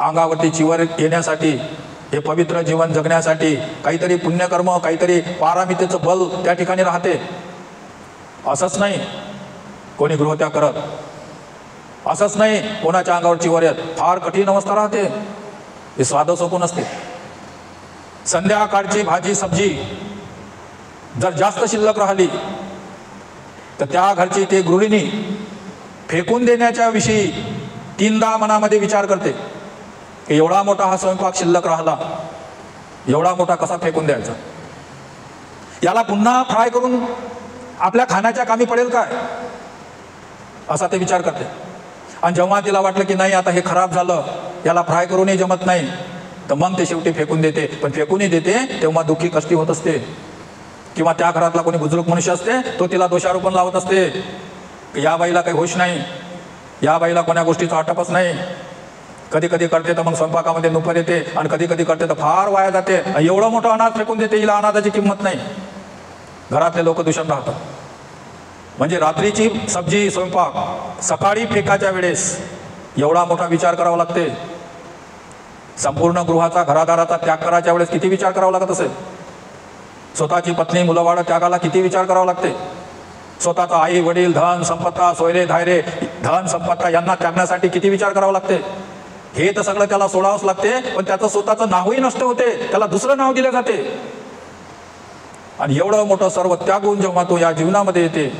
अंगावरती चिवर येण्यासाठी, हे पवित्र जीवन जगण्यासाठी काहीतरी पुण्यकर्म, काहीतरी पारमितेचं बल त्या ठिकाणी राहते. असंच नाही कोणी गृहत्याग करत, असंच नाही कोणाच्या अंगावर चिवर येत. फार कठीण अवस्था राहते, हे स्वादसोपू नसते. संध्याकाळची भाजी सब्जी जर जास्त शिल्लक राहिली तर त्या घरची ते गृहिणी फेकून देण्याच्या विषयी तीनदा मनामध्ये विचार करते की एवढा मोठा हा स्वयंपाक शिल्लक राहिला, एवढा मोठा कसा फेकून द्यायचा, याला पुन्हा फ्राय करून आपल्या खाण्याच्या कामी पडेल काय, असा ते विचार करते. आणि जेव्हा तिला वाटलं की नाही आता हे खराब झालं, याला फ्राय करूनही जमत नाही, तर मग ते शेवटी फेकून देते. पण फेकूनही देते तेव्हा दुःखी कष्टी होत असते. किंवा त्या घरातला कोणी बुजुर्ग मनुष्य असते, तो तिला दोषारोपण लावत असते की या बाईला काही होश नाही, या बाईला कोण्या गोष्टीचा आटपच नाही. कधी कधी करते तर मग स्वयंपाकामध्ये नुपर येते, आणि कधी कधी करते तर फार वाया जाते. एवढं मोठं अनाज फेकून देते, हिला अनाजाची किंमत नाही. घरातले लोक दूषण राहतात. म्हणजे रात्रीची सब्जी स्वयंपाक सकाळी फेकाच्या वेळेस एवढा मोठा विचार करावा लागते. संपूर्ण गृहाचा घरादाराचा त्याग करायच्या वेळेस किती विचार करावा लागत असेल. स्वतःची पत्नी मुलंबाळ त्यागाला किती विचार करावा लागते. स्वतःचा आई वडील धन संपत्ता सोयरे धायरे धन संपत्ता यांना त्यागण्यासाठी किती विचार करावा लागते. हे तर सगळं त्याला सोडावंच लागते. पण त्याचं स्वतःचं नावही नष्ट होते, त्याला दुसरं नाव दिले जाते. आणि एवढं मोठं सर्व त्यागून जेव्हा तो या जीवनामध्ये येते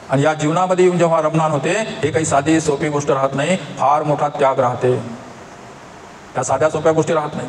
आणि या जीवनामध्ये येऊन जेव्हा रमणान होते, हे काही साधी सोपी गोष्ट राहत नाही. फार मोठा त्याग राहते, त्या साध्या सोप्या गोष्टी राहत नाही.